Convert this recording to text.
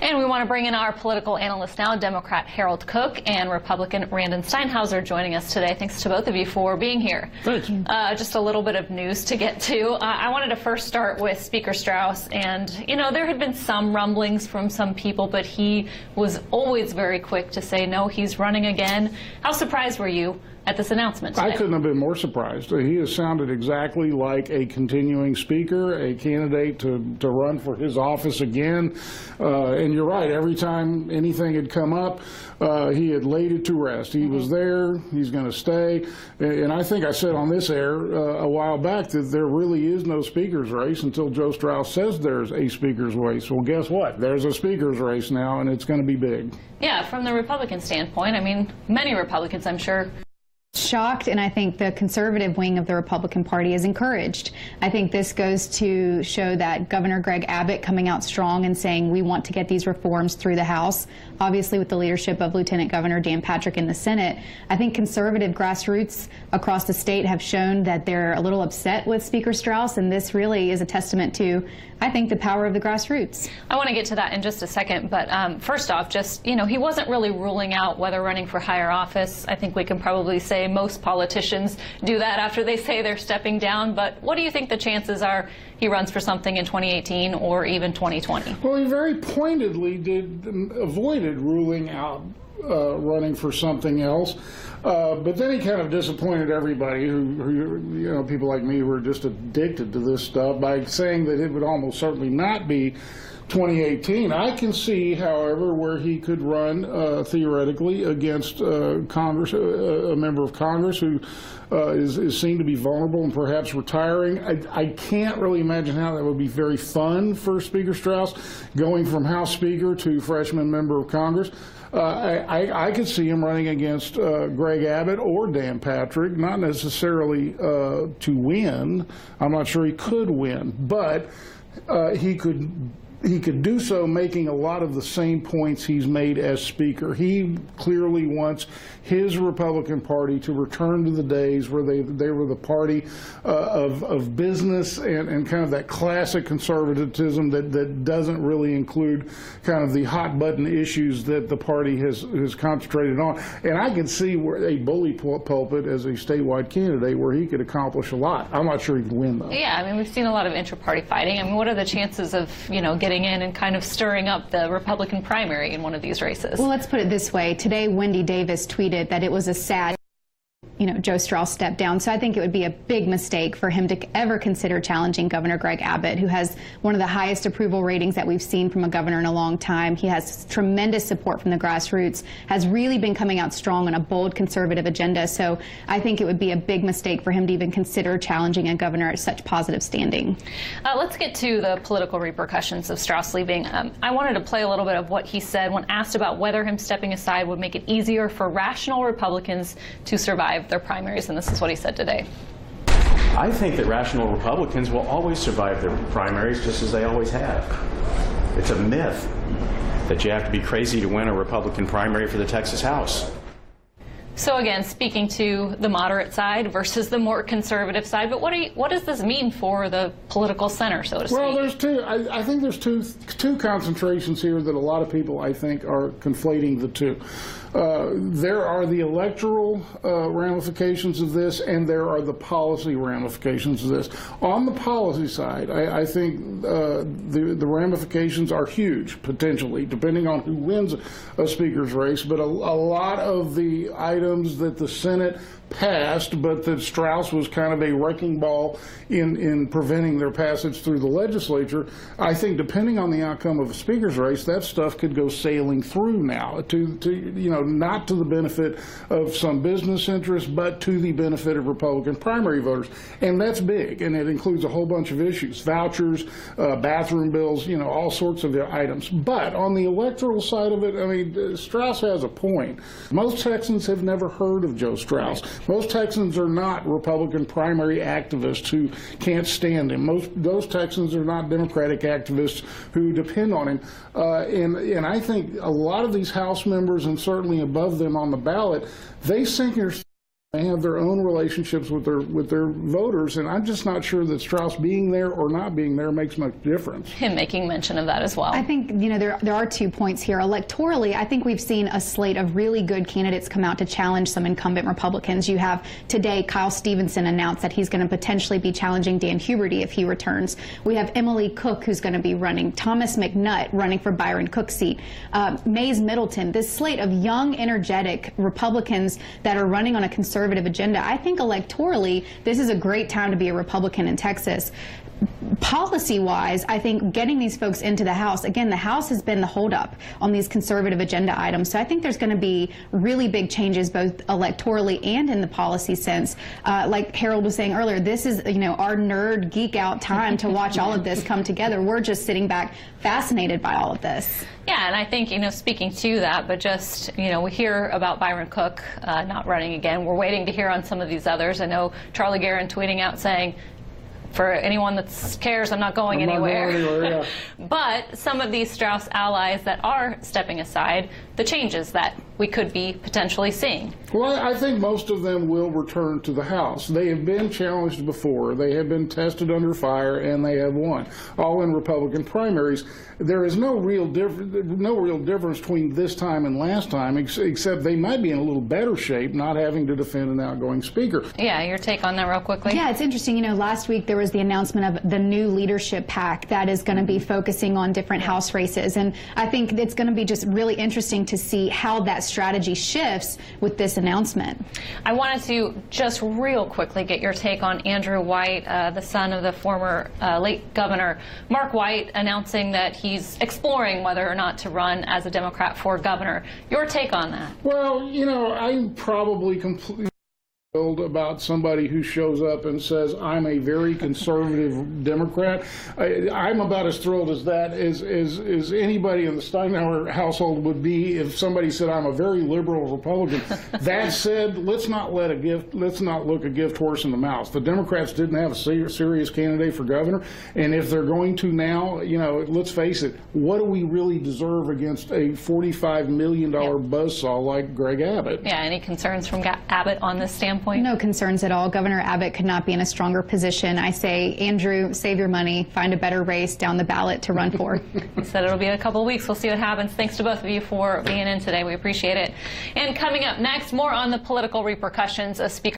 And we want to bring in our political analyst now, Democrat Harold Cook and Republican Randan Steinhauser joining us today. Thanks to both of you for being here. Thank you. Just a little bit of news to get to. I wanted to first start with Speaker Strauss. And, you know, there had been some rumblings from some people, but he was always very quick to say, no, he's running again. How surprised were you at this announcement today? I couldn't have been more surprised. He has sounded exactly like a continuing speaker, a candidate to run for his office again. And you're right, every time anything had come up, he had laid it to rest. He was there, he's going to stay. And I think I said on this air a while back that there really is no speaker's race until Joe Strauss says there's a speaker's race. Well, guess what? There's a speaker's race now, and it's going to be big. Yeah, from the Republican standpoint, I mean, many Republicans, I'm sure, shocked, and I think the conservative wing of the Republican Party is encouraged. I think this goes to show that Governor Greg Abbott coming out strong and saying we want to get these reforms through the House, obviously with the leadership of Lieutenant Governor Dan Patrick in the Senate. I think conservative grassroots across the state have shown that they're a little upset with Speaker Strauss, and this really is a testament to, I think, the power of the grassroots. I want to get to that in just a second, but first off, just, you know, he wasn't really ruling out whether running for higher office. I think we can probably say most politicians do that after they say they're stepping down, but what do you think the chances are he runs for something in 2018 or even 2020? Well, he very pointedly avoided ruling out running for something else, but then he kind of disappointed everybody who, you know, people like me who are just addicted to this stuff by saying that it would almost certainly not be 2018. I can see, however, where he could run theoretically against Congress, a member of Congress who is seen to be vulnerable and perhaps retiring. I can't really imagine how that would be very fun for Speaker Strauss, going from House Speaker to freshman member of Congress. I could see him running against Greg Abbott or Dan Patrick, not necessarily to win. I'm not sure he could win, but he could do so making a lot of the same points he's made as Speaker. He clearly wants his Republican Party to return to the days where they were the party of business and kind of that classic conservatism that doesn't really include kind of the hot button issues that the party has concentrated on. And I can see where a bully pulpit as a statewide candidate where he could accomplish a lot. I'm not sure he could win, though. Yeah, I mean, we've seen a lot of intra-party fighting. I mean, what are the chances of, you know, getting in and kind of stirring up the Republican primary in one of these races? Well, let's put it this way. Today, Wendy Davis tweeted that it was a sad, you know, Joe Strauss stepped down. So I think it would be a big mistake for him to ever consider challenging Governor Greg Abbott, who has one of the highest approval ratings that we've seen from a governor in a long time. He has tremendous support from the grassroots, has really been coming out strong on a bold conservative agenda. So I think it would be a big mistake for him to even consider challenging a governor at such positive standing. Let's get to the political repercussions of Strauss leaving. I wanted to play a little bit of what he said when asked about whether him stepping aside would make it easier for rational Republicans to survive their primaries, and this is what he said today. I think that rational Republicans will always survive their primaries just as they always have. It's a myth that you have to be crazy to win a Republican primary for the Texas House. So again, speaking to the moderate side versus the more conservative side, but what does this mean for the political center, so to speak? Well, there's two. I think there's two concentrations here that a lot of people, I think, are conflating the two. There are the electoral ramifications of this, and there are the policy ramifications of this. On the policy side, I think the ramifications are huge, potentially, depending on who wins a speaker's race. But a lot of the items that the Senate passed, but that Strauss was kind of a wrecking ball in preventing their passage through the legislature, I think depending on the outcome of a speaker's race, that stuff could go sailing through now, to you know, not to the benefit of some business interests, but to the benefit of Republican primary voters. And that's big, and it includes a whole bunch of issues, vouchers, bathroom bills, you know, all sorts of items. But on the electoral side of it, I mean, Strauss has a point. Most Texans have never heard of Joe Strauss. Most Texans are not Republican primary activists who can't stand him. Those Texans are not Democratic activists who depend on him. And I think a lot of these House members, and certainly above them on the ballot, they sink They have their own relationships with their voters, and I'm just not sure that Strauss being there or not being there makes much difference. Him making mention of that as well. I think, you know, there are 2 points here. Electorally, I think we've seen a slate of really good candidates come out to challenge some incumbent Republicans. You have today Kyle Stevenson announced that he's going to potentially be challenging Dan Huberty if he returns. We have Emily Cook, who's going to be running, Thomas McNutt running for Byron Cook's seat, Mays Middleton, this slate of young, energetic Republicans that are running on a conservative agenda. I think electorally, this is a great time to be a Republican in Texas. Policy-wise, I think getting these folks into the House, again, the House has been the holdup on these conservative agenda items. So I think there's going to be really big changes both electorally and in the policy sense. Like Harold was saying earlier, this is, you know, our nerd geek out time to watch all of this come together. We're just sitting back fascinated by all of this. Yeah, and I think, you know, speaking to that, but just, you know, we hear about Byron Cook not running again. We're waiting to hear on some of these others. I know Charlie Guerin tweeting out saying, for anyone that cares, I'm not going anywhere. Yeah. But some of these Strauss allies that are stepping aside, the changes that we could be potentially seeing. Well, I think most of them will return to the House. They have been challenged before. They have been tested under fire, and they have won, all in Republican primaries. There is no real difference between this time and last time, except they might be in a little better shape not having to defend an outgoing speaker. Yeah, your take on that real quickly? Yeah, it's interesting. You know, last week there was the announcement of the new leadership pack that is going to be focusing on different House races. And I think it's going to be just really interesting to see how that strategy shifts with this announcement. I wanted to just real quickly get your take on Andrew White, the son of the former late Governor Mark White, announcing that he's exploring whether or not to run as a Democrat for governor. Your take on that? Well, you know, I'm probably completely about somebody who shows up and says, I'm a very conservative Democrat. I'm about as thrilled as that as anybody in the Steinhauser household would be if somebody said, I'm a very liberal Republican. That said, let's not look a gift horse in the mouth. The Democrats didn't have a serious candidate for governor, and if they're going to now, you know, let's face it, what do we really deserve against a $45 million buzzsaw like Greg Abbott? Yeah, any concerns from Abbott on this standpoint? No concerns at all. Governor Abbott could not be in a stronger position. I say, Andrew, save your money, find a better race down the ballot to run for. He said it'll be a couple of weeks. We'll see what happens. Thanks to both of you for being in today. We appreciate it. And coming up next, more on the political repercussions of Speaker